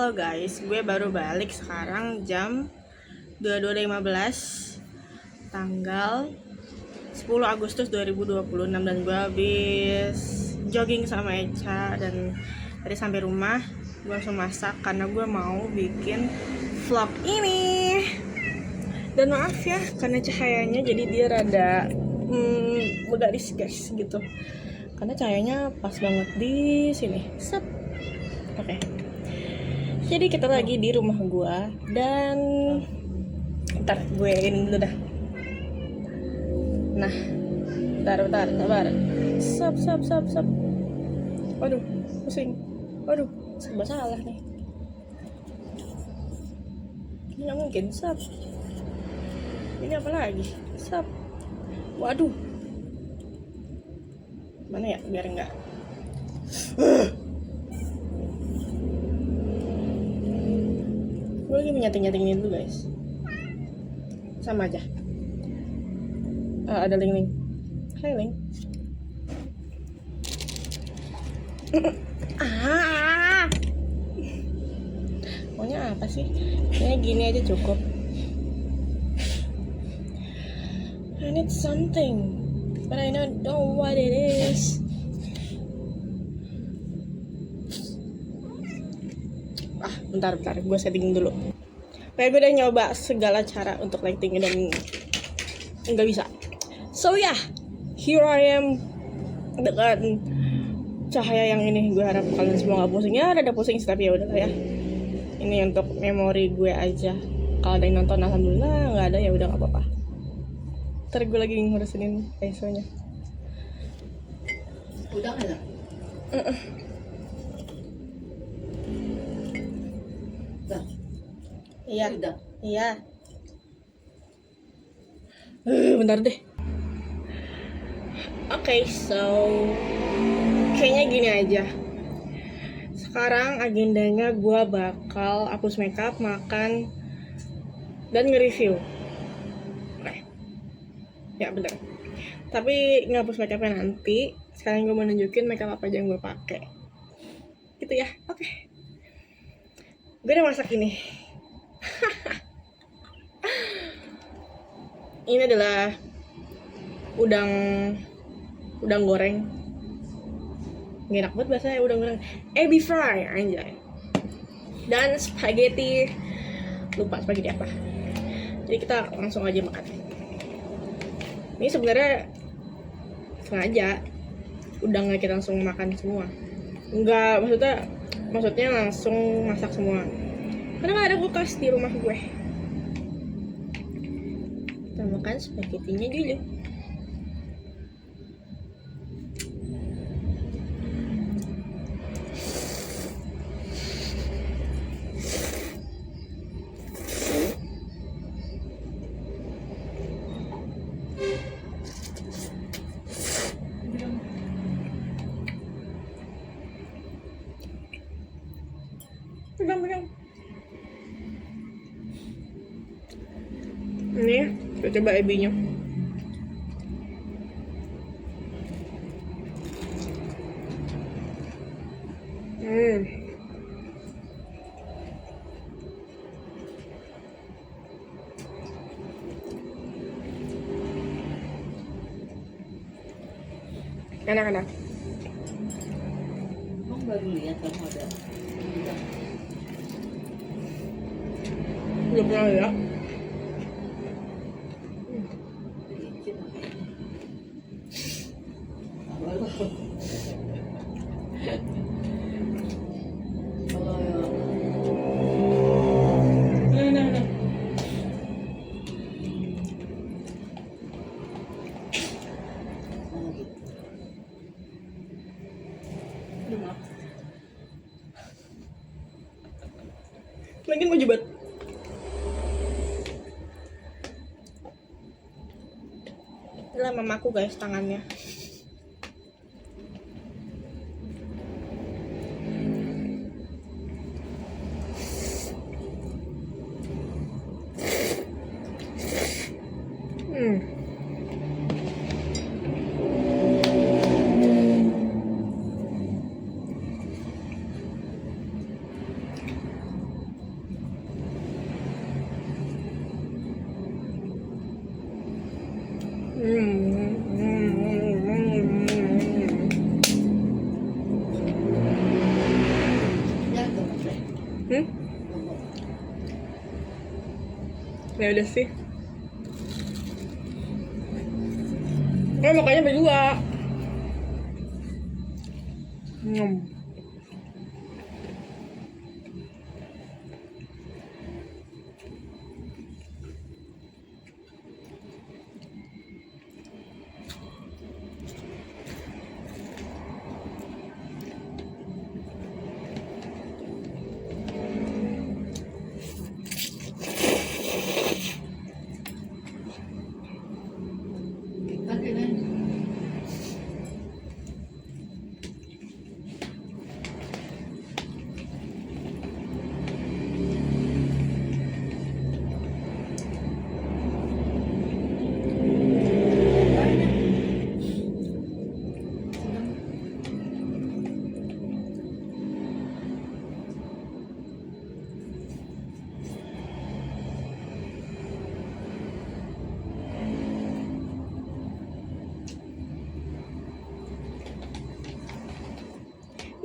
Halo guys, gue baru balik sekarang jam 22.15 tanggal 10 Agustus 2026 dan gue habis jogging sama Echa dan tadi sampai rumah gue langsung masak karena gue mau bikin vlog ini. Dan maaf ya karena cahayanya jadi dia rada begaris guys gitu. Karena cahayanya pas banget di sini. Oke. Jadi kita lagi di rumah gua dan ntar gue ini dulu dah. Nah, bentar, sabar. Sap. Waduh, pusing. Waduh, serba salah nih. Ini nggak mungkin, sap. Ini apa lagi? Sap. Waduh. Mana ya biar enggak. Gue lagi menyating ini dulu guys. Sama aja. Ada Ling. Hai Ling. Maunya apa sih? Kayaknya gini aja cukup. I need something, but I don't know what it is. Bentar, gue setting dulu. Kayak gue udah nyoba segala cara untuk lighting dan nggak bisa. So yeah, here I am dengan cahaya yang ini. Gue harap kalian semua nggak pusing. Ya ada pusing tapi ya udah ya. Ini untuk memori gue aja. Kalau ada yang nonton alhamdulillah, nggak ada ya udah nggak apa-apa. Ntar gue lagi ngurusin ISO-nya. Udah nggak ada? Iya. Bentar deh. Oke, so kayaknya gini aja. Sekarang agendanya gue bakal hapus makeup, makan, dan nge-review. Oke. Ya bener. Tapi ngapus makeupnya nanti. Sekarang gue mau nunjukin makeup apa aja yang gue pakai. Gitu ya. Oke. Gue udah masak ini. Ini adalah udang goreng. Nggak enak banget bahasanya udang goreng. Ebi fry anjay. Dan spaghetti. Lupa spaghetti apa. Jadi kita langsung aja makan. Ini sebenarnya sengaja udangnya kita langsung makan semua. Enggak, maksudnya langsung masak semua. Karena nggak ada kulkas di rumah gue. Kita makan spagettinya dulu. Pegang. Ini kita coba ebinya. Enak. Kamu baru lihat kamu ada? Belum pernah ya? Lagi mau jebat. Inilah mamaku guys tangannya. Ya udah sih. Makanya berdua. Pakai nih.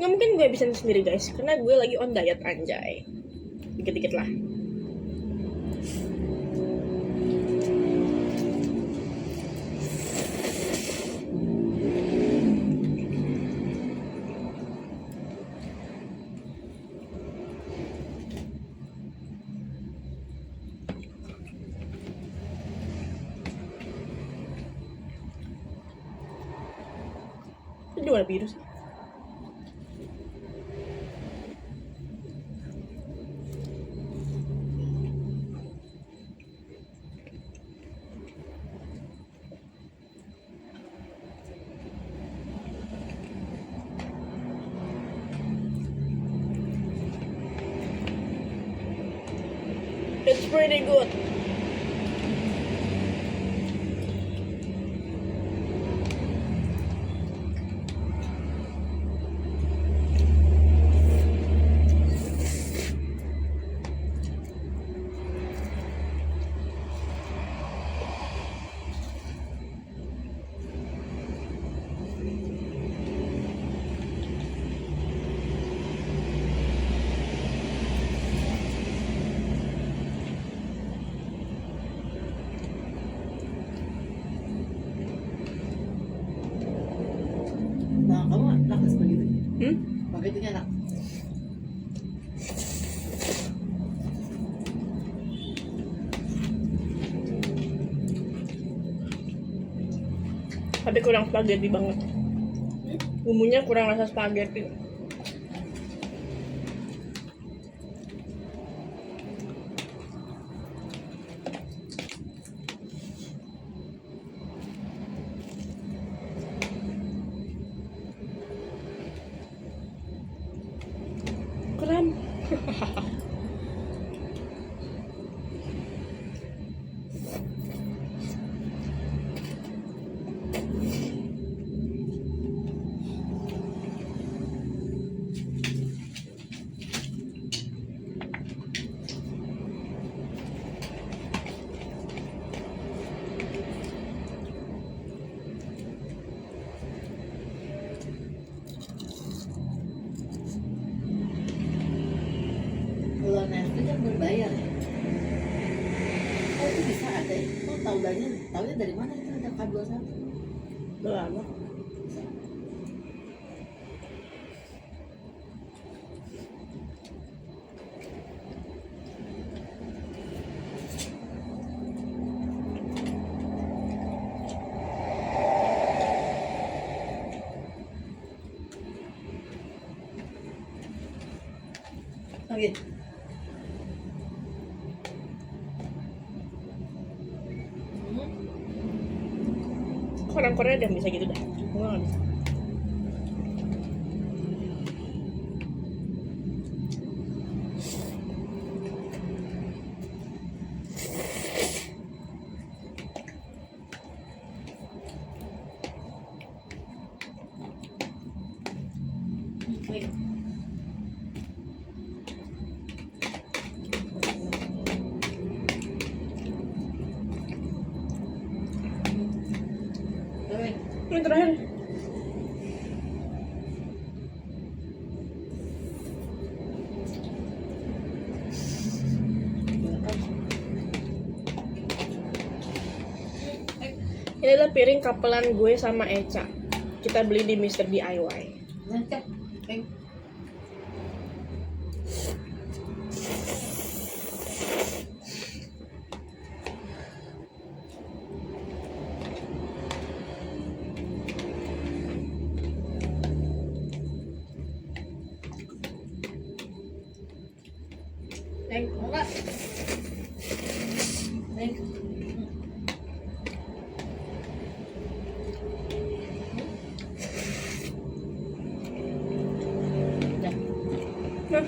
Nggak mungkin gue bisa sendiri guys, karena gue lagi on diet anjay. Dikit-dikit lah. Itu warna biru sih. It's pretty good. Nah, kamu lakas begitu. Hmm? Pakai itu enak. Tapi kurang spaghetti banget. Bumbunya kurang rasa spaghetti. Keren. Kalau Netflix kan berbayar ya. Oh itu bisa ada ya? Oh taunya dari mana itu ada K21? Udah lama. Oke. Orang Korea ada yang bisa gitu dah. Gue nggak bisa. Wait. Wait. Yang terakhir. Ini adalah piring kapelan gue sama Eca. Kita beli di Mr. DIY. Nanti, enggak. Nah,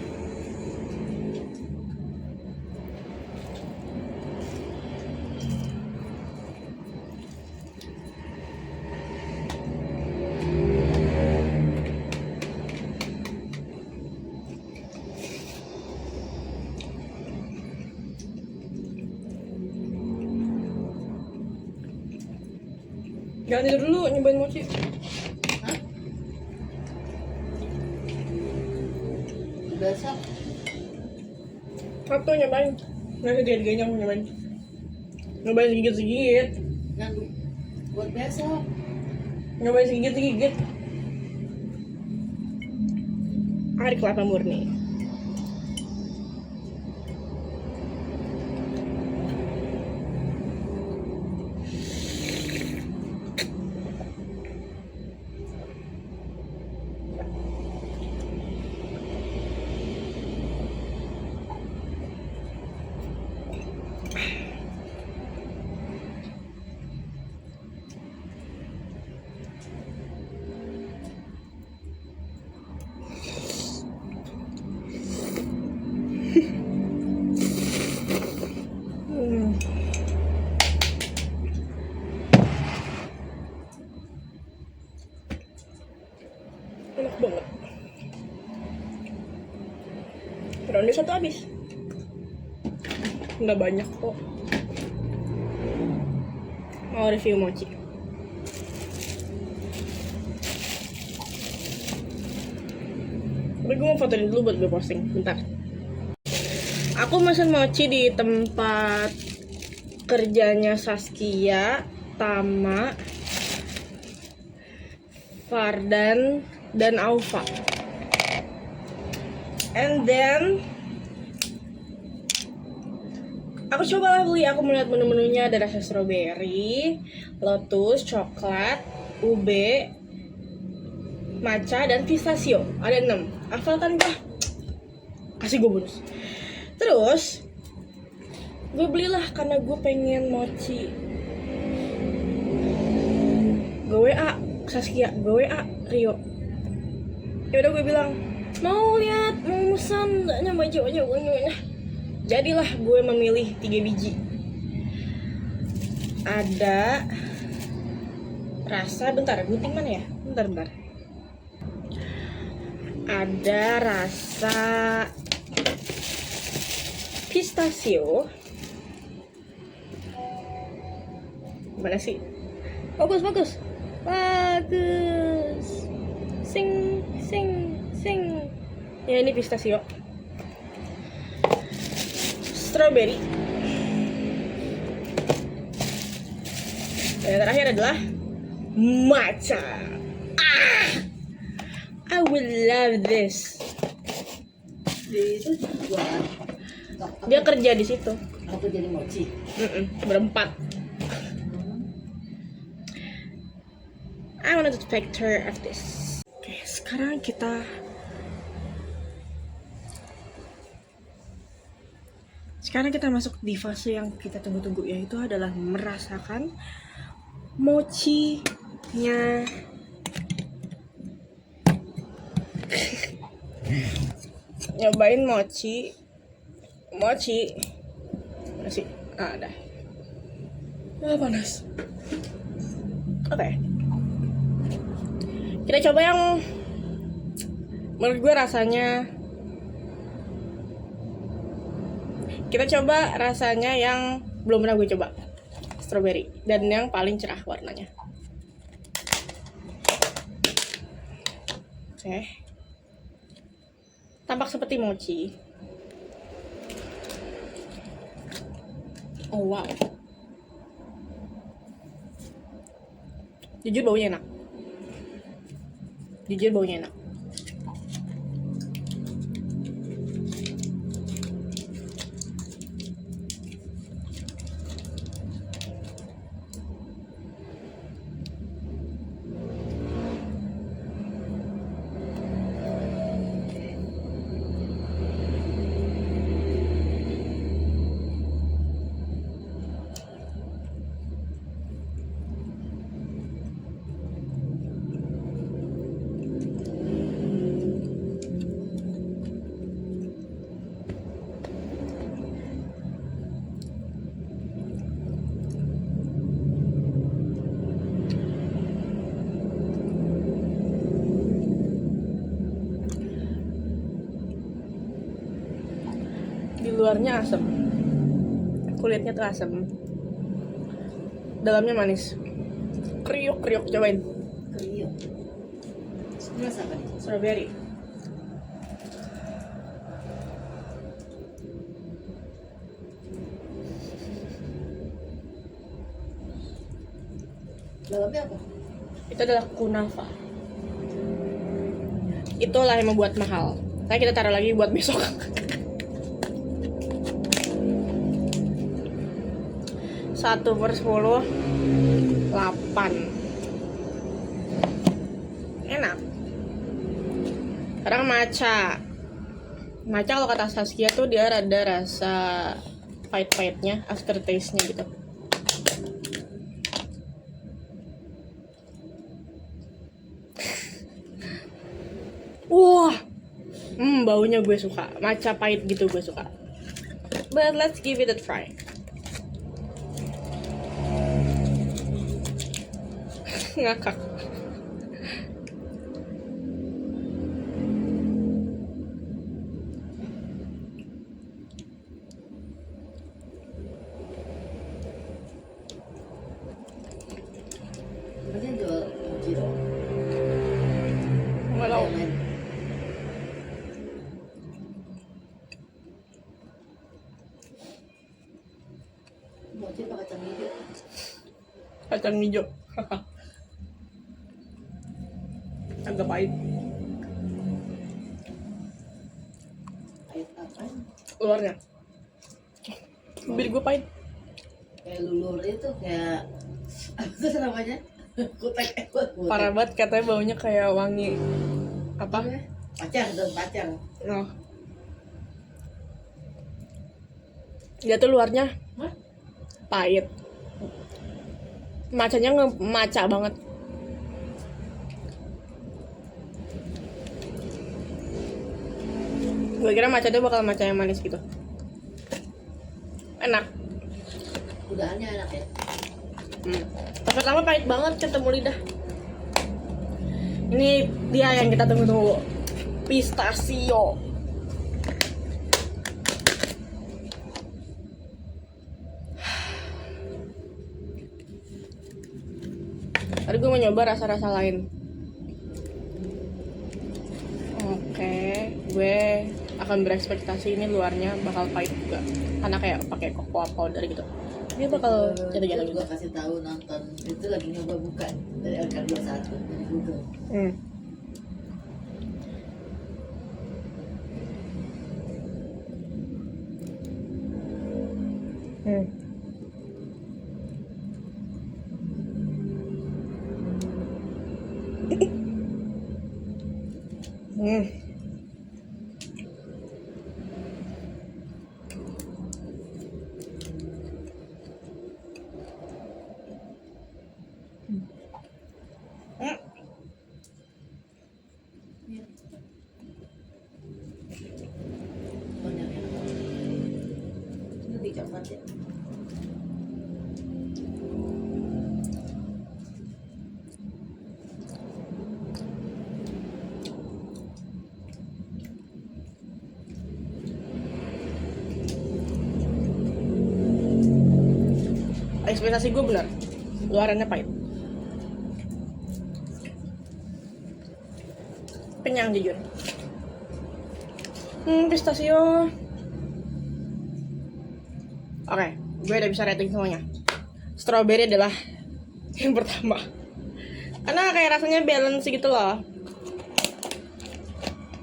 jangan tidur dulu, nyobain mochi. Hah? Besok Satu nyobain. Nggak tiga-tiganya aku nyobain. Nyobain segigit-segigit. yang buat besok. Nyobain segigit-segigit. Air kelapa murni. Enak banget. Ronde satu habis. Nggak banyak kok. Mau review mochi. Tapi gue mau fotoin dulu buat gue posting. Bentar. Aku mesen mochi di tempat kerjanya Saskia, Tama, Fardan, dan Aufa. And then aku cobalah beli. Aku melihat menu-menunya, ada rasa strawberry, lotus, coklat, ube, matcha, dan pistachio. Ada 6. Hafal kan gue? Kasih gue bonus. Terus gue belilah karena gue pengen mochi. Gue WA Saskia, gue WA Rio. Ya udah gue bilang, mau lihat, mau pesan, nggak nyoba. Jadilah gue memilih 3 biji. Ada rasa, bentar, gunting mana ya? Bentar. Ada rasa pistachio. Mana sih? Bagus. Sing. Ya, ini pistachio. Strawberry. Dan yang terakhir adalah matcha. I will love this. Di itu juga Dia kerja di situ. aku jadi mochi. Berempat. I want to take picture of this. Oke, sekarang kita masuk di fase yang kita tunggu-tunggu, yaitu adalah merasakan mochinya. Nyobain mochi. Mana sih? Ada. Panas. Oke. Kita coba yang menurut gue rasanya. Kita coba rasanya yang belum pernah gue coba. Strawberry. Dan yang paling cerah warnanya. Oke. Tampak seperti mochi. Oh wow. Jujur baunya enak. Jujur baunya enak. Di luarnya asam, kulitnya tuh asam, dalamnya manis, kriuk cobain. Kriuk. Ini rasa apa nih? Strawberry. Dalamnya apa? Itu adalah kunafa. Itulah yang membuat mahal. Tapi kita taruh lagi buat besok. 1/10 8. Enak. Sekarang matcha. Matcha kalau kata Saskia tuh dia rada rasa pahit-pahitnya, aftertaste-nya gitu. Wah, baunya gue suka. Matcha pahit gitu gue suka. But let's give it a try. Ngakak. Berarti yang jual kilo. Nggak tahu. Yang lain. Mochi pakai kacang hijau. Kacang hijau. Agak pahit. Pahit apa? Luarnya. Bibir gue pahit. Kayak lulur itu kayak apa sih namanya? Kutek kutek. Parah banget, katanya baunya kayak wangi. Apa? Pacar dong pacar. Oh. Dia tuh luarnya Hah? pahit. Macanya maca banget. Gue kira maca dia bakal maca yang manis gitu. Enak. Udahannya enak ya. Pas pertama pahit banget ketemu lidah. Ini dia yang kita tunggu-tunggu. Pistachio. Tadi gue mau nyoba rasa-rasa lain. Oke, gue akan berekspektasi ini luarnya bakal pahit juga, karena kayak pakai cocoa powder gitu. Dia bakal jatuh-jatuh Gue juga. kasih tahu nonton itu lagi nyoba buka dari LK21 dari Google. Hmm. Hmm. Banyak yang lebih coklat ya. Ekspektasi gue benar, luarannya pahit. Kenyang jujur. Pistachio. Oke, gue udah bisa rating semuanya. Strawberry adalah yang pertama. Karena kayak rasanya balance gitu loh.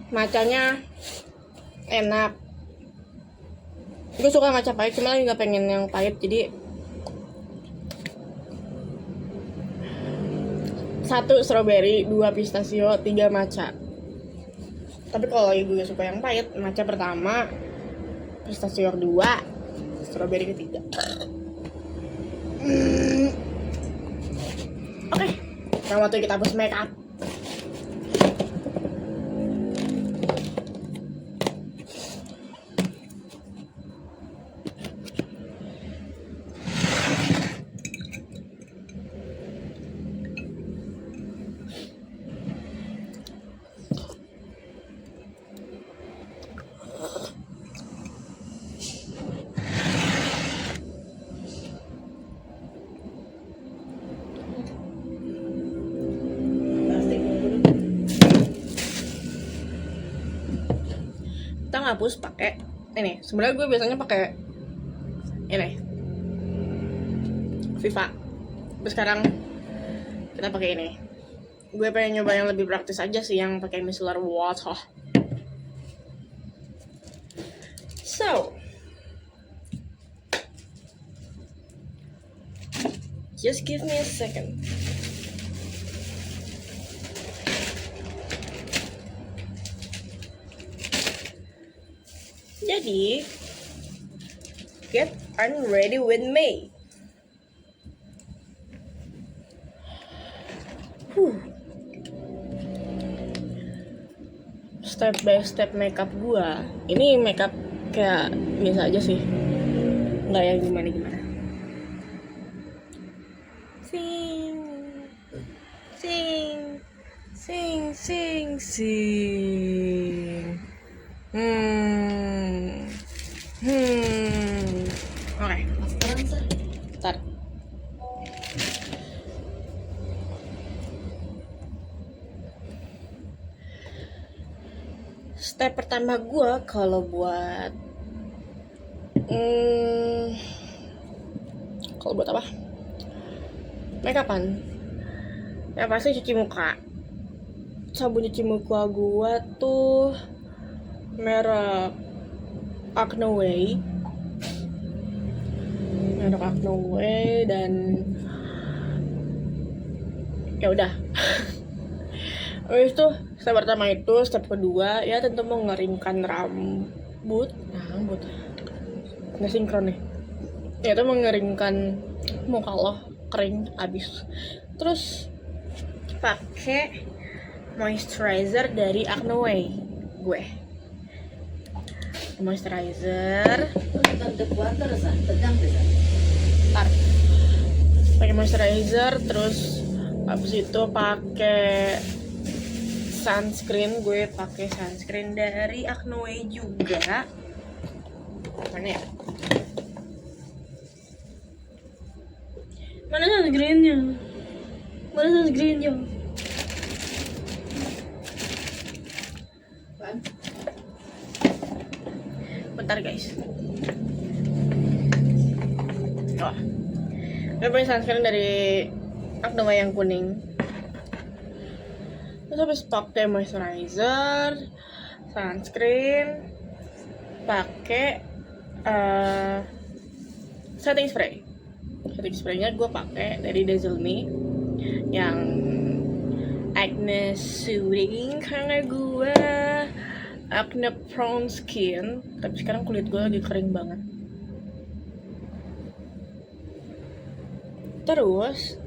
Macanya enak. Gue suka matcha pahit, cuma lagi gak pengen yang pahit, jadi 1 strawberry, 2 pistachio, 3 matcha. Tapi kalau lagi gue suka yang pahit, matcha pertama, pistachio 2, strawberry ketiga. Oke, nah waktu kita hapus make up. Plastik dulu. Kita ngapus pakai ini. Sebenarnya gue biasanya pakai ini Viva. Tapi sekarang kita pakai ini. Gue pengen nyoba yang lebih praktis aja sih, yang pakai micellar water. So, just give me a second. Jadi, get ready with me. Step by step makeup gua. Ini makeup kayak biasa aja sih, nggak yang gimana-gimana. Sing, sing, sing, sing, sing. Oke, Sekarang sah. start. Step pertama gue kalau buat apa? Makeupan. Ya pasti cuci muka. Sabun cuci muka gue tuh merek Acne Way. Merek Acne Way dan ya udah. Habis itu step pertama itu, step kedua ya tentu mengeringkan rambut. Nggak sinkron nih. Ya itu mengeringkan muka lo kering abis. Terus pakai moisturizer dari Acne Way gue. Moisturizer. Tante water sah, tegang deh sah. Ntar pakai moisturizer, terus habis itu pakai sunscreen. Gue pakai sunscreen dari Acne Way juga. Mana ya? Mana sunscreennya? Mana sunscreennya? Apaan? Bentar guys. Oh, gue pakai sunscreen dari Acne Way yang kuning. Terus habis pakai moisturizer, sunscreen, pakai setting spray. Setting spraynya gue pakai dari Dazzle Me yang acne soothing, karena gue acne prone skin, tapi sekarang kulit gue lagi kering banget. Terus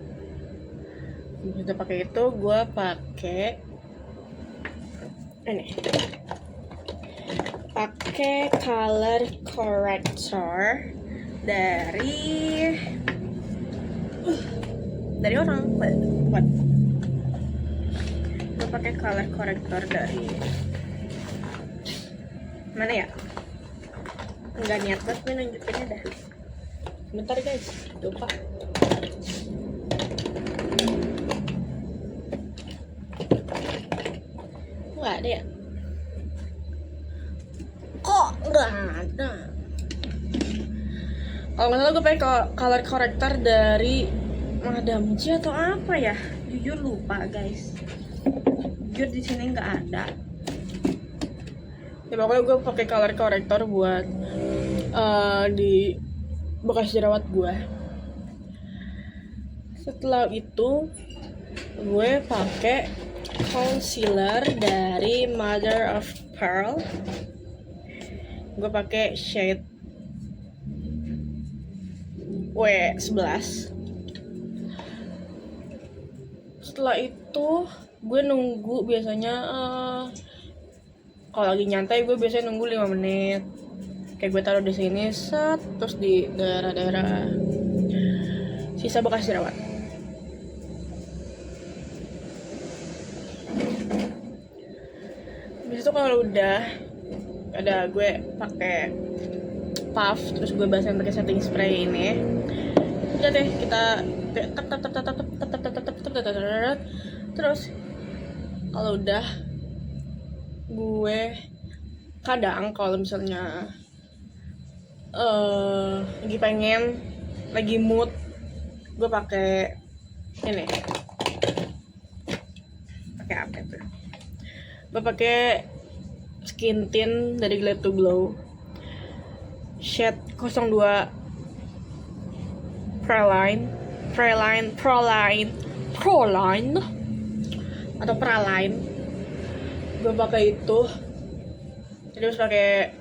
kita pakai itu, gue pakai ini, pakai color corrector dari orang buat gue pakai color corrector dari mana ya, nggak niat banget gue nunjukinnya dah. Bentar guys, lupa. Nggak ada ya? Kok nggak ada? Kalau nggak salah gue pakai color corrector dari Madam G atau apa ya? jujur lupa guys, jujur di sini nggak ada. Ya pokoknya gue pakai color corrector buat di bekas jerawat gue. Setelah itu gue pakai concealer dari Mother of Pearl. Gue pakai shade W11. Setelah itu gue nunggu biasanya kalau lagi nyantai gue biasanya nunggu 5 menit. Kayak gue taruh di sini set, terus di daerah-daerah sisa bekas jerawat. Habis itu kalau udah ada, gue pakai puff, terus gue basahin pakai setting spray ini. Udah deh, kita terus kalau udah, gue kadang kalau misalnya lagi pengen, lagi mood, gue pakai ini. Pakai apa itu? Gue pakai Skin Tint dari Glad to Glow, shade 02 Praline atau Praline. Gue pakai itu. Jadi harus pakai.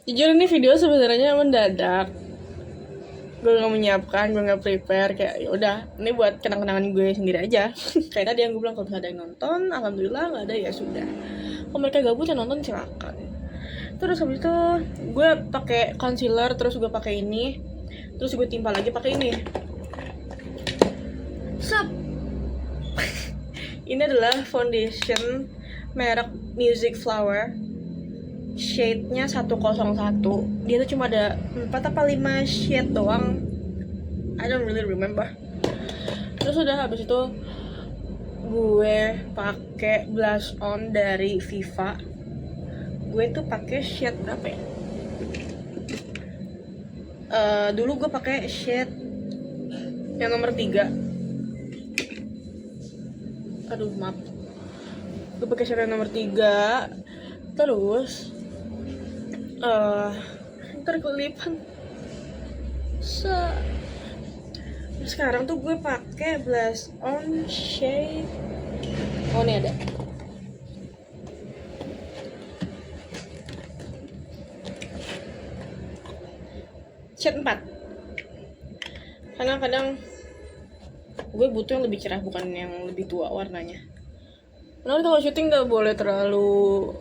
Jujur ini video sebenarnya mendadak. Gue nggak menyiapkan, gue nggak prepare, kayak ya udah, ini buat kenang-kenangan gue sendiri aja. Kayak tadi yang gue bilang, kalau ada yang nonton, alhamdulillah. Nggak ada ya sudah. Kalau mereka gabut yang nonton silakan. Terus habis itu gue pakai concealer, terus gue pakai ini, terus gue timpa lagi pakai ini. Ini adalah foundation merek Music Flower, shade-nya 101. Dia tuh cuma ada 4 apa 5 shade doang, I don't really remember. Terus udah habis itu gue pakai blush on dari Viva. Gue tuh pakai shade berapa ya? Dulu gue pakai shade yang nomor 3. Aduh maaf, gue pakai shade yang nomor 3. Terus ntar kelipan. Sekarang tuh gue pakai blush on shade, oh ini ada, shade 4. Karena kadang gue butuh yang lebih cerah, bukan yang lebih tua warnanya. Karena kalau syuting nggak boleh terlalu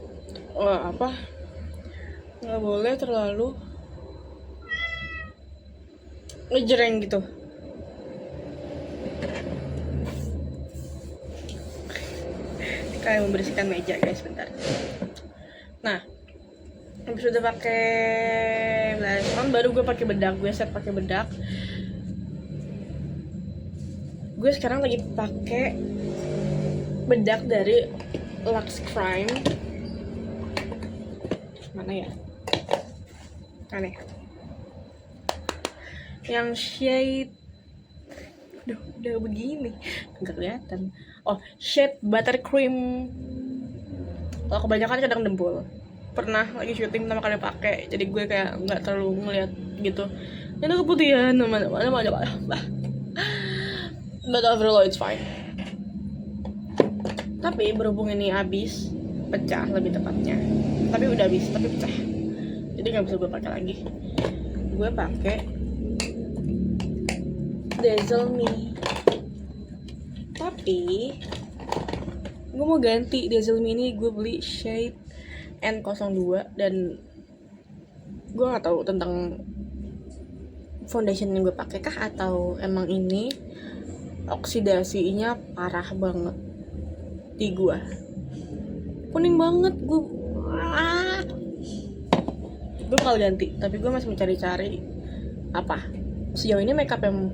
nggak boleh terlalu ngejreng gitu. Kayak membersihkan meja guys, bentar. Nah, habis udah pakai blush on, baru gue pakai bedak. Gue set pakai bedak. Gue sekarang lagi pakai bedak dari Lux Crime. Mana ya? Aneh. Yang shade, udah begini, nggak kelihatan. Oh, shade Buttercream. Kalau kebanyakan kadang dempul. Pernah lagi syuting pertama kali pakai, jadi gue kayak nggak terlalu ngeliat gitu. Ini keputihan, mana. But overall it's fine. Tapi berhubung ini habis, pecah lebih tepatnya. Tapi udah habis, tapi pecah. Jadi nggak bisa gue pakai lagi. Gue pakai Dazzle Me. Tapi gue mau ganti Dazzle Me ini. Gue beli shade N02 dan gue nggak tahu tentang foundation yang gue pakai kah, atau emang ini oksidasinya parah banget di gue, kuning banget. Gue bakal ganti, tapi gue masih mencari-cari apa. Sejauh ini makeup yang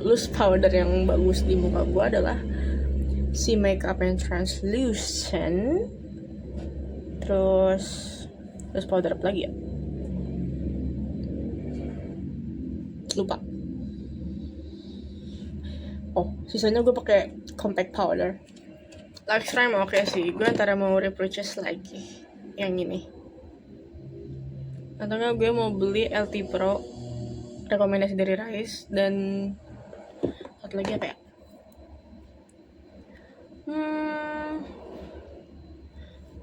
loose powder yang bagus di muka gue adalah si makeup yang translucent, terus powder apa lagi ya, lupa. Oh, sisanya gue pakai compact powder. Next time oke sih, gue antara mau repurchase lagi yang ini atau enggak gue mau beli LT Pro rekomendasi dari Rise, dan satu lagi apa ya,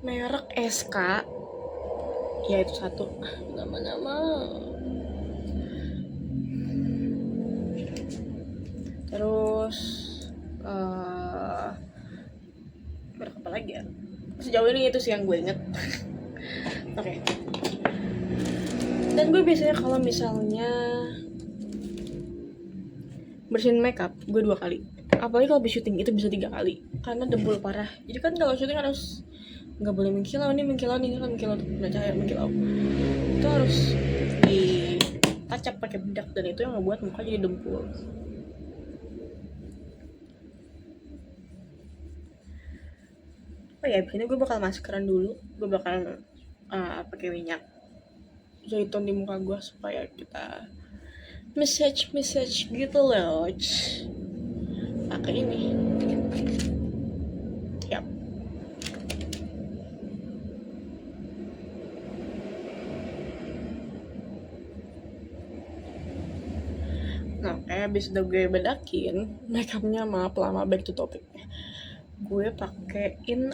merek SK ya, itu satu. Nama-nama terus merek apa lagi ya, sejauh ini itu sih yang gue inget. Oke. Dan gue biasanya kalau misalnya bersihin makeup gue 2 kali, apalagi kalau habis syuting itu bisa 3 kali karena debul parah. Jadi kan kalau syuting harus nggak boleh mengkilau nih kan mengkilau kena cahaya, mengkilau itu harus ditacap pakai bedak, dan itu yang ngebuat muka jadi dempul. Oh ya, ini gue bakal maskeran dulu, gue bakal pakai minyak zaitun di muka gue supaya kita massage gitu loh. Pakai ini. Yap. Nah, kayak abis udah gue bedakin makeupnya, maaf lama, back to topic. Gue pakein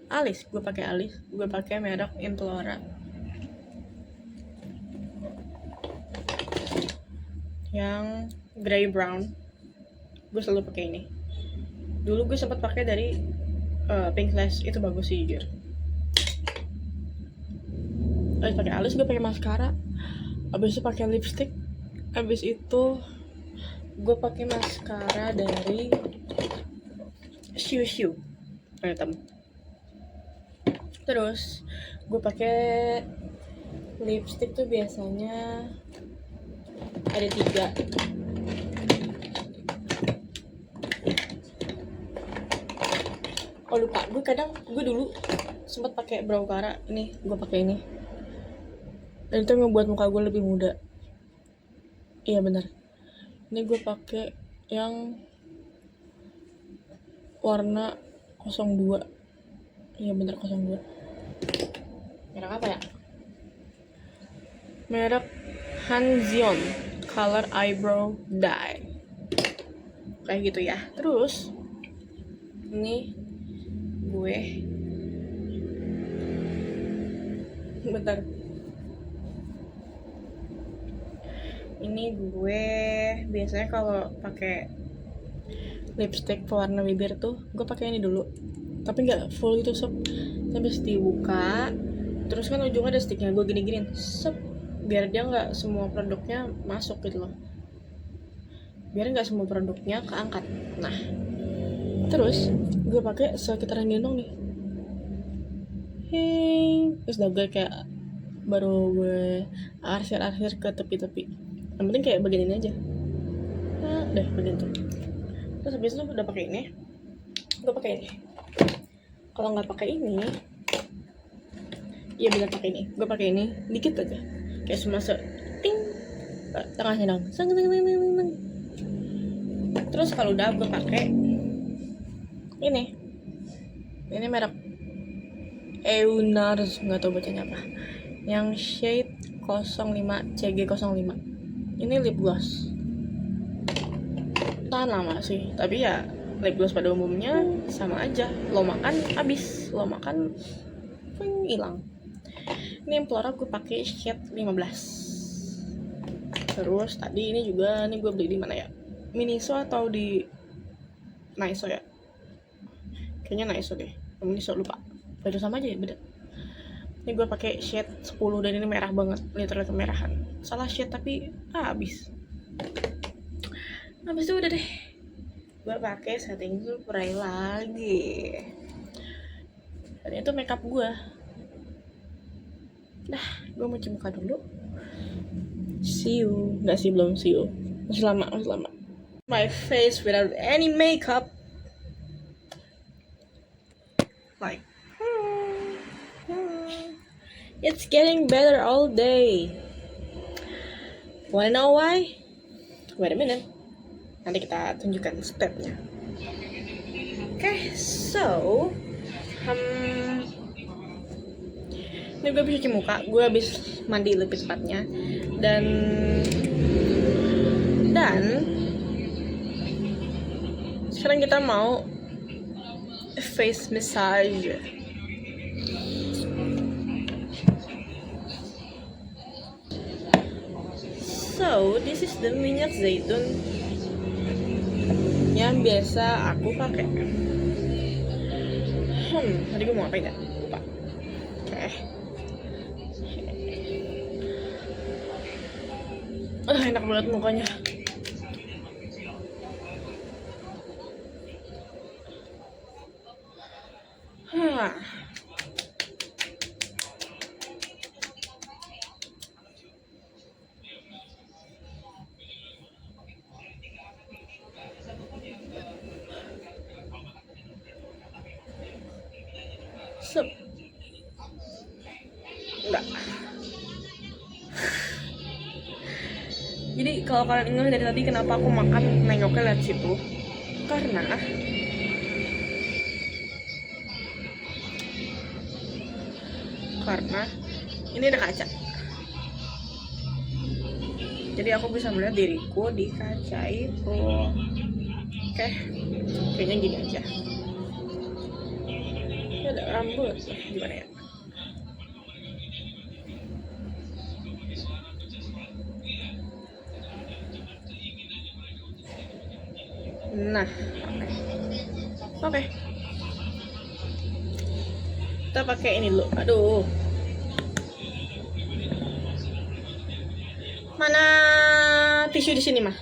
alis, gue pakai merek Implora yang grey brown. Gue selalu pakai ini. Dulu gue sempat pakai dari Pink Lash, itu bagus sih jujur. Abis pakai alis gue pakai maskara, abis itu pakai lipstick, abis itu gue pakai maskara dari Shiu hitam. Terus gue pakai lipstick tuh biasanya ada 3. Oh lupa, gue dulu sempat pakai brow cara. Ini gue pakai ini, dan itu ngebuat muka gue lebih muda. Iya benar, ini gue pakai yang warna 02. Iya benar, 02. Merek apa ya? Merek Hanzion Color Eyebrow Dye, kayak gitu ya. Terus ini gue bentar, ini gue biasanya kalau pakai lipstick pewarna bibir tuh gue pakai ini dulu, tapi nggak full gitu sob. Habis dibuka terus kan ujungnya ada sticknya, gue gini-giniin sob, biar dia nggak semua produknya masuk gitu loh, biar nggak semua produknya keangkat. Nah terus gue pakai sekitaran gendong nih, terus udah gue kayak baru gue arsir ke tepi-tepi, yang penting kayak bagian ini aja. Nah udah bagian tuh. Terus habis itu udah pakai ini, gue pakai ini. Kalau nggak pakai ini, iya benar pakai ini. Gue pakai ini dikit aja, kayak cuma ting tengahnya dong. Terus kalau udah gue pakai ini merek Eunars, nggak tahu bacanya apa, yang shade 05 CG05. Ini lip gloss, tahan lama sih, tapi ya lip gloss pada umumnya sama aja, lo makan habis, lo makan hilang. Ini Implora gue pakai shade 15. Terus tadi ini juga, nih gue beli di mana ya, Miniso atau di Naiso ya, kayaknya Naiso deh, Miniso lupa, beda sama aja ya, beda. Ini gue pakai shade 10 dan ini merah banget, literal kemerahan, salah shade tapi habis itu udah deh. Gue pakai setting spray lagi, dan itu makeup gue. Dah, gue mau cuci muka dulu. See you. Nggak sih, belum see you. Masih lama. My face without any makeup. Like, it's getting better all day. Wanna know why? Wait a minute. Nanti kita tunjukkan stepnya. Oke, so ini gue habis cuci muka, gue habis mandi lebih tepatnya, dan sekarang kita mau face massage. So this is the minyak zaitun yang biasa aku pakai. Tadi gue mau ngapain ya? Lupa. Oke. Enak banget mukanya. Sup. Enggak. Jadi kalau kalian ingat dari tadi kenapa aku makan nengoknya lihat situ, karena ini ada kaca. Jadi aku bisa melihat diriku di kaca itu. Oke, kayaknya gini aja. Ini ada rambut, gimana ya? Nah, oke. Kita pakai ini dulu. Aduh. Mana tisu di sini mah?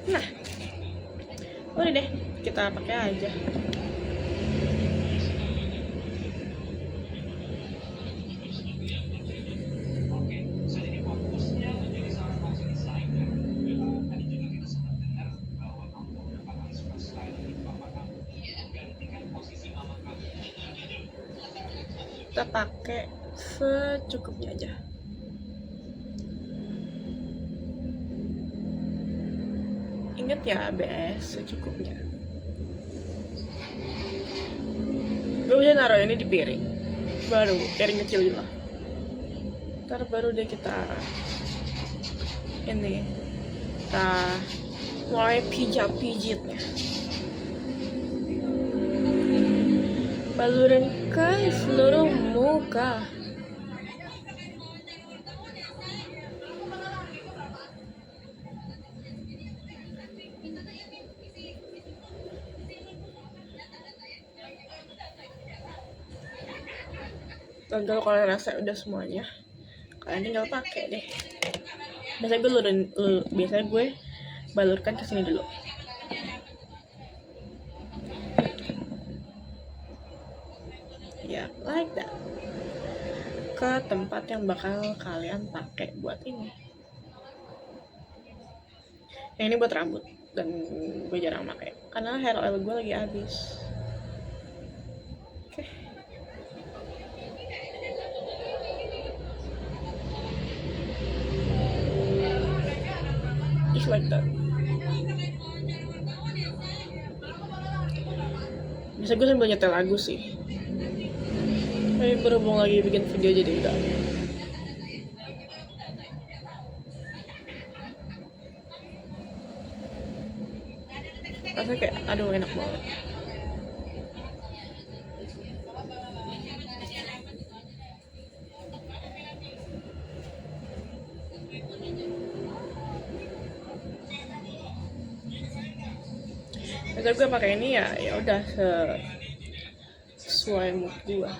Nah, udah deh, kita pakai aja. Kita pakai secukupnya aja. Ingat ya, ABS secukupnya. Gue bisa naruh ini di piring, baru piring kecil juga. Ntar baru deh kita mulai pijat-pijitnya. Balurin ke seluruh muka. Dan kalau kalian rasa udah semuanya, kalian tinggal pakai deh. Biasanya gue balurkan ke sini dulu. Ya, like that. Ke tempat yang bakal kalian pakai buat ini. Yang ini buat rambut, dan gue jarang pakai karena hair oil gue lagi habis. Oke. Just like that. Bisa gue sambil nyetel lagu sih. Tapi berhubung lagi bikin video jadi enggak. Rasanya kayak, aduh enak banget. Biasa gue pakai ini ya udah sesuai mood gue.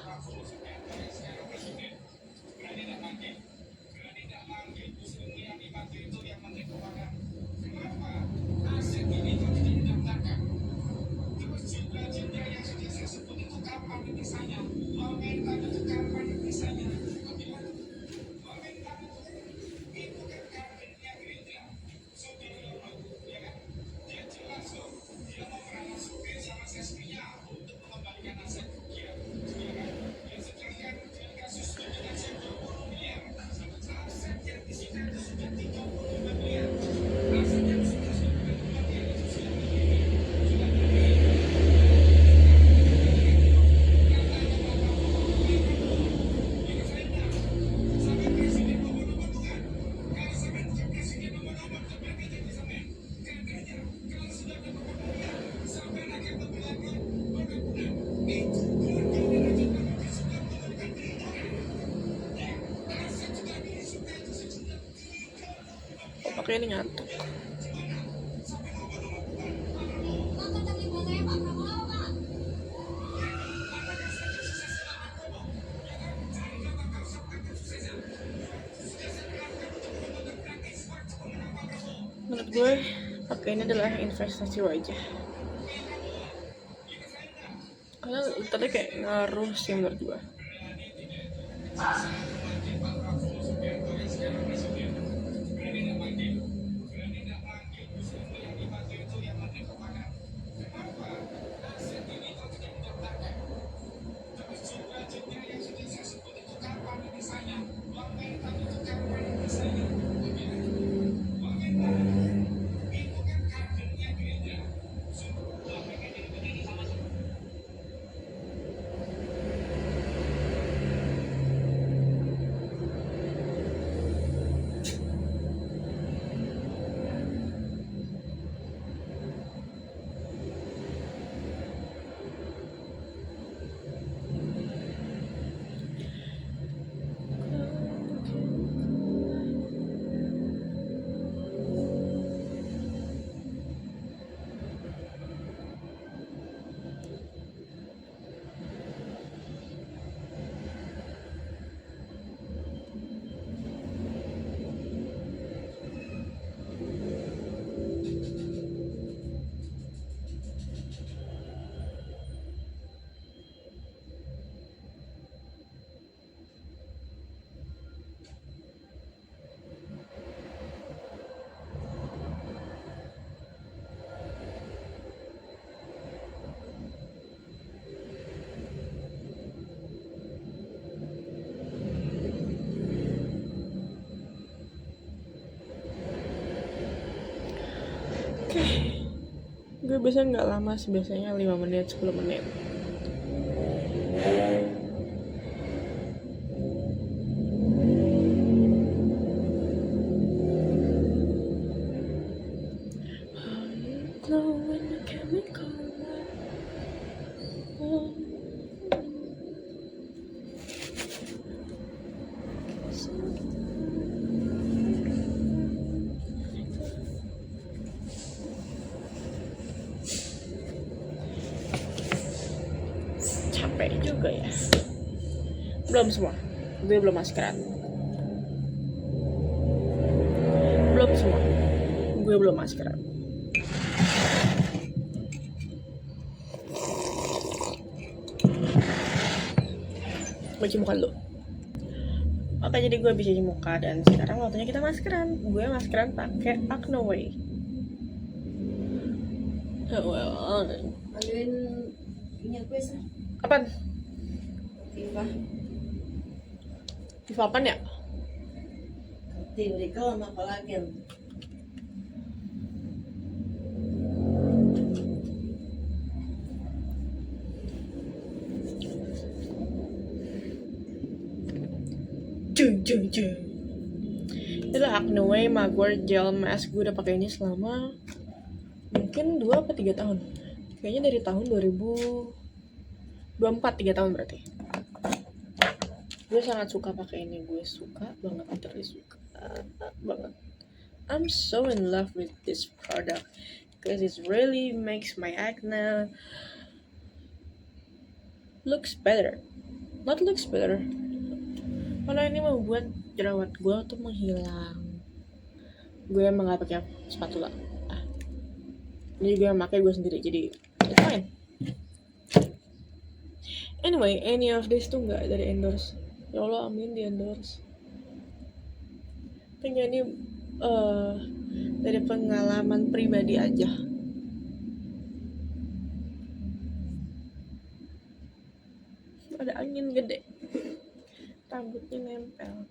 pakai ini ngantuk. Menurut gue pakai ini adalah investasi wajah, karena tadi kayak ngaruh sih menurut gue. Gue biasanya nggak lama sih, biasanya 5 menit 10 menit. Capek juga ya. Belum semua, gue belum maskeran. Belum semua, gue belum maskeran. Gue cuci muka dulu. Oke, jadi gue bisa cuci muka dan sekarang waktunya kita maskeran. Gue maskeran pakai Acnoway. Ambilin minyak gue sih. Apaan? FIFA. FIFA apaan ya? Theoretical sama kolagen. Jeng. Ini adalah Acnoway Mugwort Gel Mask. Gue udah pakai ini selama mungkin 2-3 tahun. Kayaknya dari tahun 2024, 3 tahun berarti. Gue sangat suka pakai ini, gue suka banget, literally suka banget. I'm so in love with this product because it really makes my acne looks better. Not looks better. Kalau ini membuat jerawat gue tuh menghilang. Gue emang gak pakai spatula. Ini juga yang pakai gue sendiri, jadi it's fine. Anyway, any of this tuh nggak dari endorse. Ya Allah, amin di endorse. Kayaknya ini dari pengalaman pribadi aja. Ada angin gede, rambutnya nempel.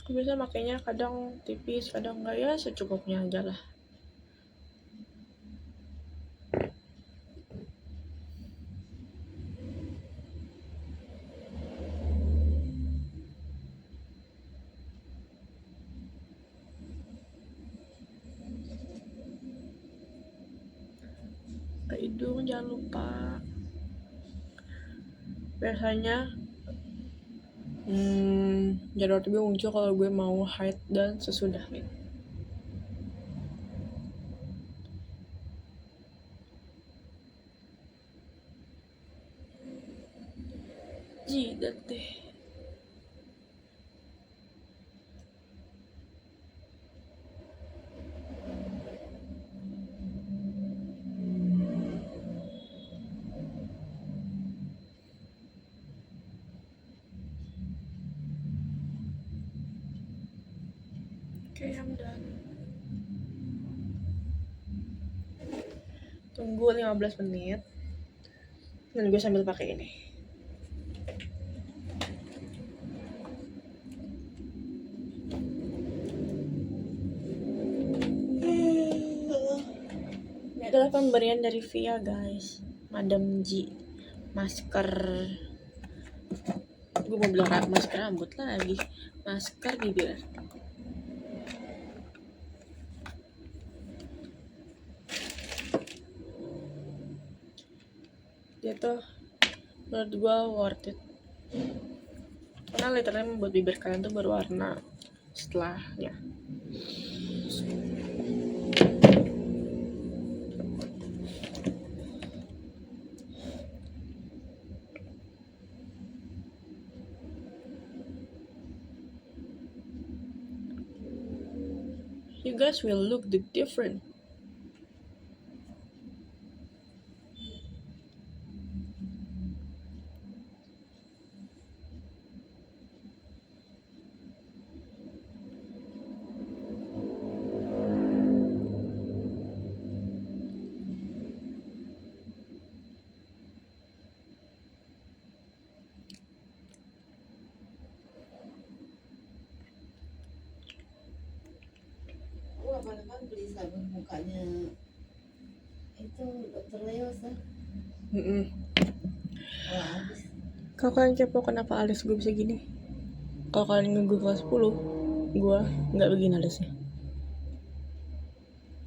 Aku biasa makainya kadang tipis, kadang enggak, ya secukupnya aja lah. Hidung jangan lupa. Biasanya Jadwal TV muncul kalau gue mau haid dan sesudah haid. Jidat deh. Oke, I'm done. Tunggu 15 menit. Dan gue sambil pakai ini. Ini adalah pemberian dari Via, guys. Madam G. Masker. Gue mau bilang masker rambut lagi. Masker bibir. Dia tuh menurut gue worth it. Karena literally membuat bibir kalian tuh berwarna setelahnya. You guys will look different. Kapan-kapan beli sabun mukanya itu dokter Leo sah. Oh, habis. Kalau kalian kepo kenapa alis gue bisa gini, kalau kalian nunggu kelas 10, gue nggak begini alisnya.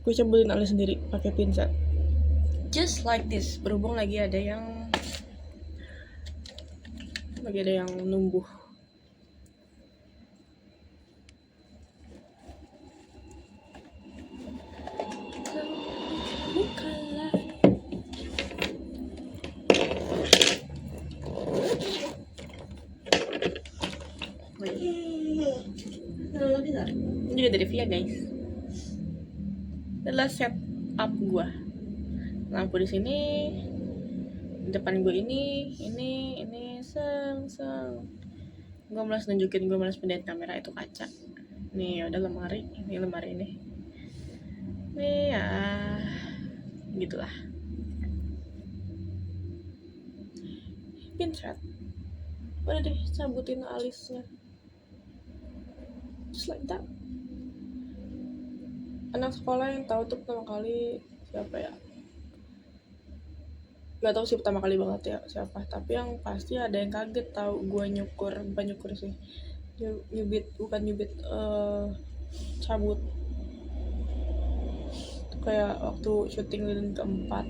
Gue cabulin alis sendiri pakai pinset. Just like this. Berhubung lagi ada yang numbuh. Ini juga dari Via, guys. Adalah setup gue. Lampu di sini, depan gue ini, seng. Gue malas nunjukin, gue malas pindahin kamera, itu kaca. Nih udah lemari ini. Nih ya, gitulah. Pinset. Udah deh, cabutin alisnya. Just like that. Anak sekolah yang tahu tuh pertama kali siapa ya? Gak tahu sih pertama kali banget ya siapa, tapi yang pasti ada yang kaget tahu gue bukan nyukur sih, cabut. Itu kayak waktu syuting lilin keempat.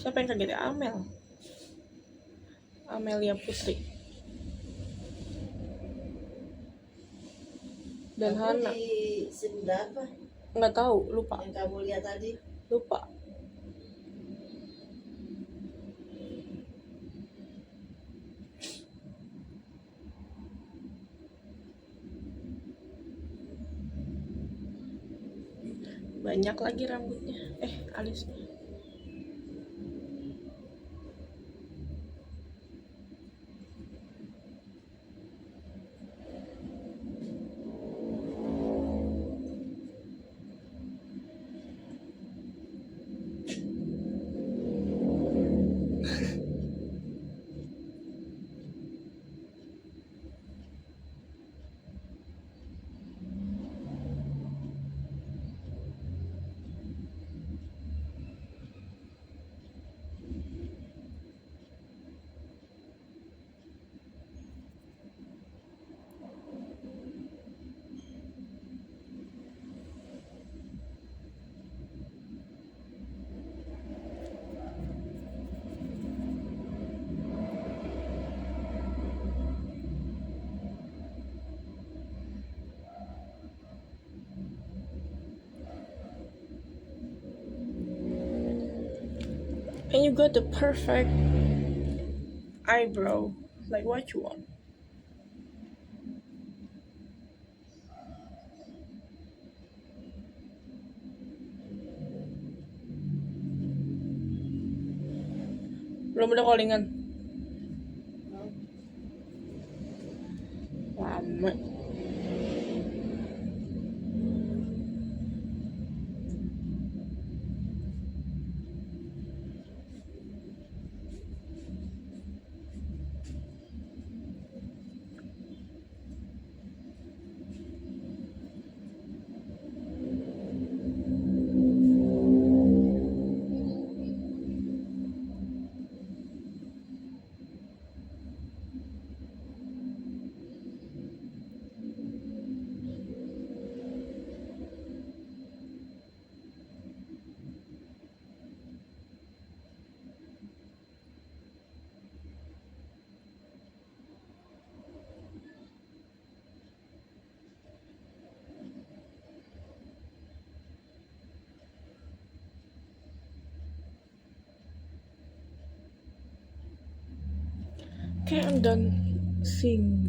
Siapa yang kaget ya? Amelia Putri dan Aku Hana. di scene berapa Nggak tahu, lupa. yang kamu lihat tadi? Lupa. Banyak lagi rambutnya. Alisnya. and you got the perfect eyebrow like what you want. Belum ada callingan. Lama. Okay, I'm done sing.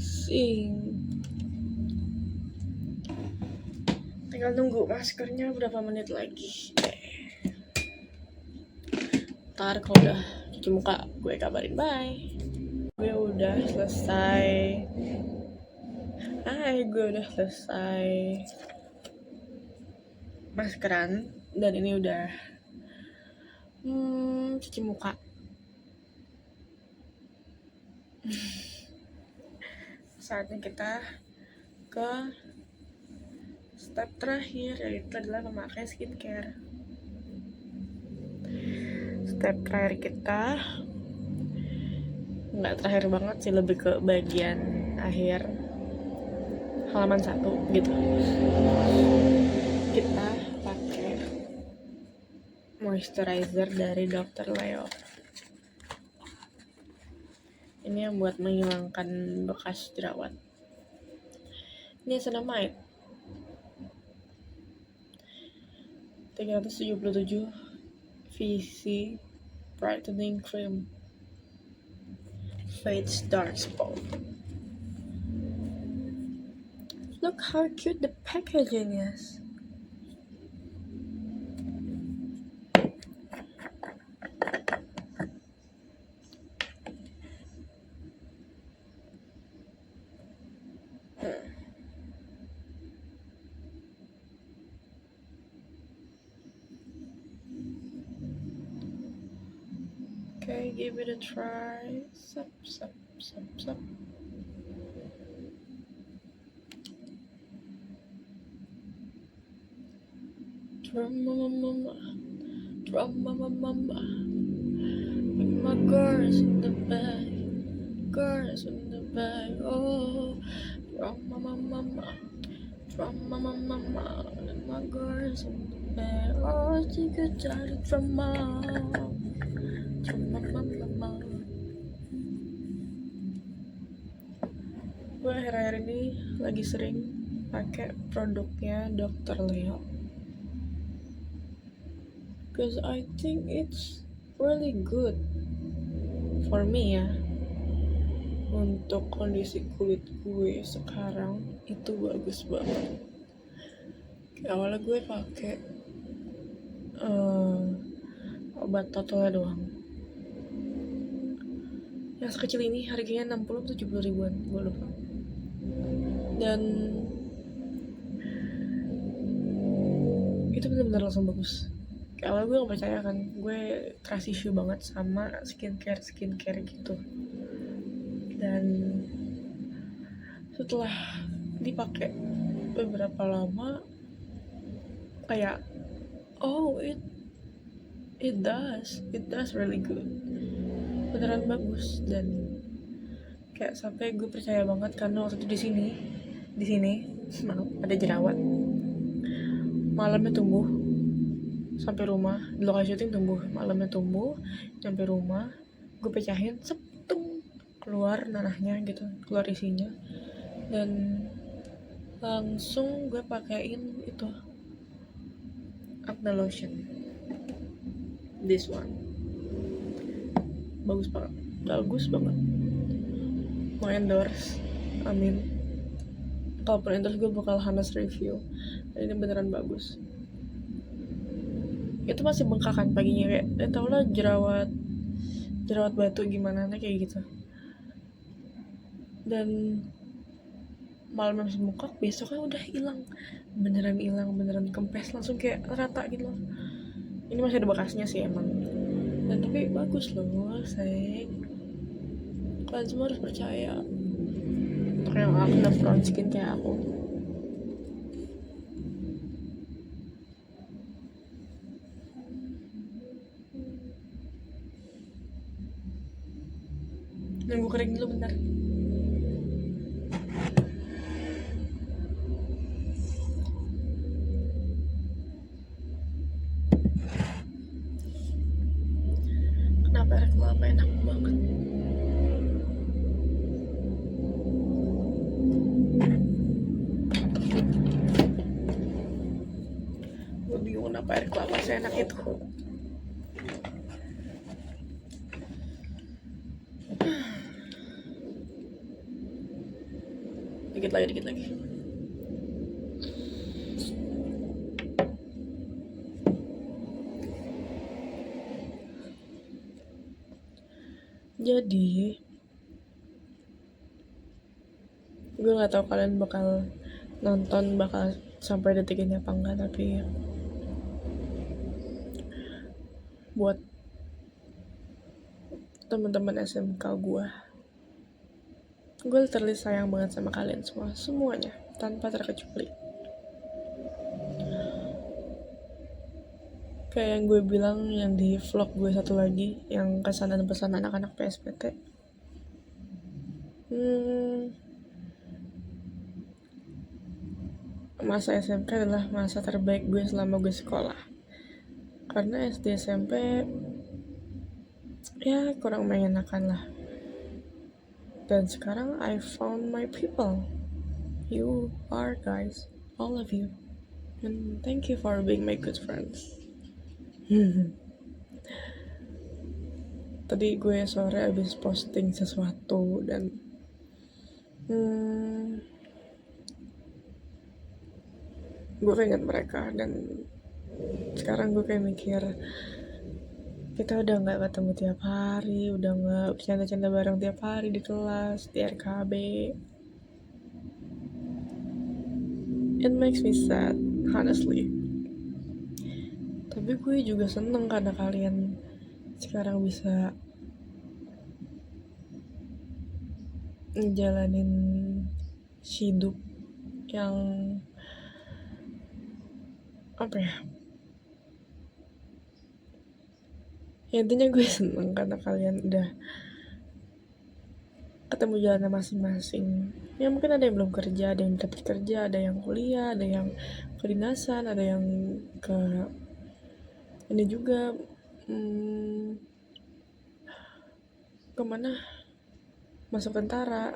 Tinggal nunggu maskernya berapa menit lagi. Ntar kalau udah cuci muka gue kabarin, bye. Gue udah selesai. Gue udah selesai maskeran dan ini udah cuci muka. Saatnya kita ke step terakhir, yaitu adalah memakai skincare. Step terakhir kita nggak terakhir banget sih, lebih ke bagian akhir halaman 1 gitu. Kita pakai moisturizer dari Dr. Leo. Ini yang buat menghilangkan bekas jerawat. Ini niacinamide 377 VC Brightening Cream Fades Dark Spot. Look how cute the packaging is. Okay, give it a try. Sup. Drama mama. With my girls in the bag. Oh, drama mama. With my girls in the bag. Oh, jika cari drama. Gue akhir-akhir ini lagi sering pakai produknya Dr. Leo, because I think it's really good for me ya. Untuk kondisi kulit gue sekarang itu bagus banget. Awalnya gue pakai obat totalnya doang. Yang sekecil ini harganya 60-70 ribuan, gue lupa. Dan itu benar-benar langsung bagus. Awalnya gue gak percaya kan, gue trust issue banget sama skincare gitu. Dan setelah dipakai beberapa lama, kayak it does really good, beneran bagus. Dan kayak sampai gue percaya banget karena waktu itu di sini ada jerawat, malamnya tumbuh sampai rumah, di lokasi syuting tumbuh, malamnya tumbuh sampai rumah, gue pecahin, septung, keluar nanahnya gitu, keluar isinya, dan langsung gue pakein itu acne lotion, this one. bagus banget. Mau endorse, amin. Kalaupun endorse gue bakal honest review. Dan ini beneran bagus. Itu masih bengkak kan paginya, kayak tau lah jerawat batu gimana kayak gitu. Dan malam masih bengkak, besoknya udah hilang, beneran kempes langsung kayak rata gitu loh. Ini masih ada bekasnya sih emang, dan tapi bagus loh, kalian semua harus percaya. Untuk yang kena brown skin kayak aku, nunggu kering dulu bentar. Kenapa air kelapa enak banget. Gue bingung kenapa air kelapa seenak itu. Dikit lagi. Jadi gue nggak tahu kalian bakal nonton bakal sampai detik ini apa enggak, tapi buat teman-teman SMK gue literally sayang banget sama kalian semuanya tanpa terkecuali. Kayak yang gue bilang yang di vlog gue satu lagi, yang kesan dan pesan anak-anak PSPT. Masa SMK adalah masa terbaik gue selama gue sekolah. Karena SD SMP ya kurang menyenangkan lah. Dan sekarang I found my people. You are guys, all of you. And thank you for being my good friends. Tadi gue sore abis posting sesuatu dan gue keinget mereka, dan sekarang gue kayak mikir kita udah gak ketemu tiap hari, udah gak bercanda-canda bareng tiap hari di kelas, di RKB. It makes me sad, honestly. Tapi gue juga seneng karena kalian sekarang bisa ngejalanin hidup yang intinya gue seneng karena kalian udah ketemu jalannya masing-masing. Ya mungkin ada yang belum kerja, ada yang dapat kerja, ada yang kuliah, ada yang kedinasan, ada yang ke ini juga kemana, masuk tentara.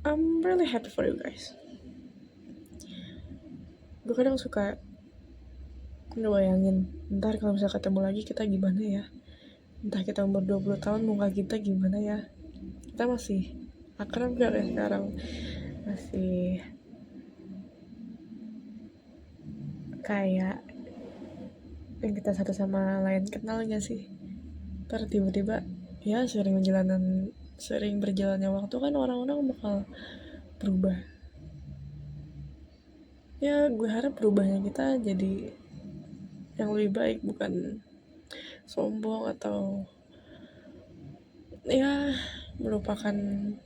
I'm really happy for you guys. Gue kadang suka ngebayangin ntar kalau misalnya ketemu lagi kita gimana ya, entah kita umur 20 tahun muka kita gimana ya, kita masih akrab gak kayak sekarang, masih kayak yang kita satu sama lain kenal gak sih. Ntar tiba-tiba ya sering berjalannya waktu kan orang-orang bakal berubah. Ya gue harap berubahnya kita jadi yang lebih baik, bukan sombong atau ya melupakan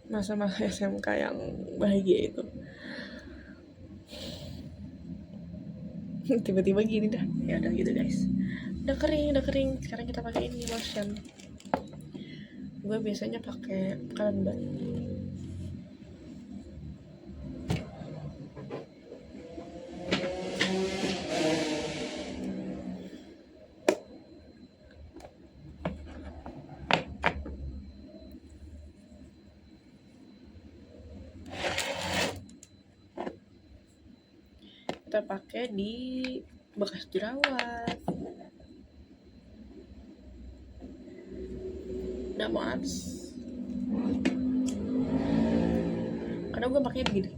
masa-masa SMK yang bahagia itu. Tiba-tiba gini dah. Ya udah gitu guys. Udah kering. Sekarang kita pakai ini lotion. Gue biasanya pakai cotton bud. Kita pakai di bekas jerawat. udah mau habis karena gue pakai begini.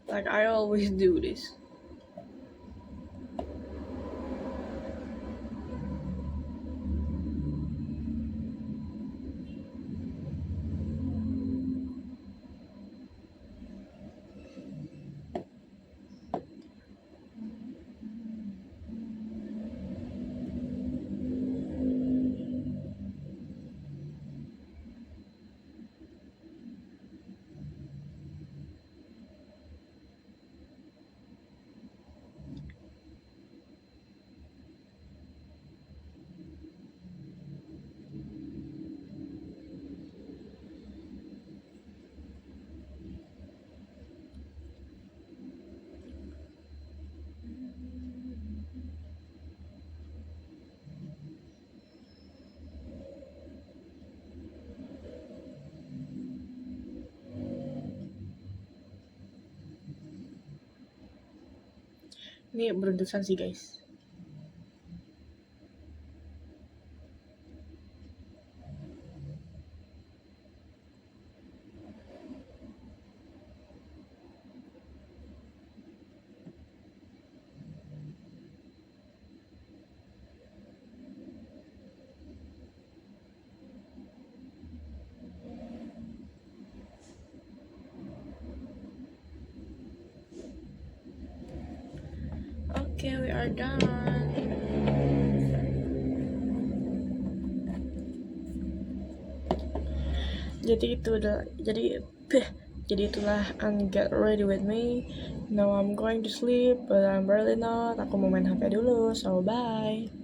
Like I always do this. Ini beruntusan sih guys. Okay, we are done. Jadi itulah and get ready with me. Now I'm going to sleep, but I'm barely not. Aku mau main HP dulu, so bye.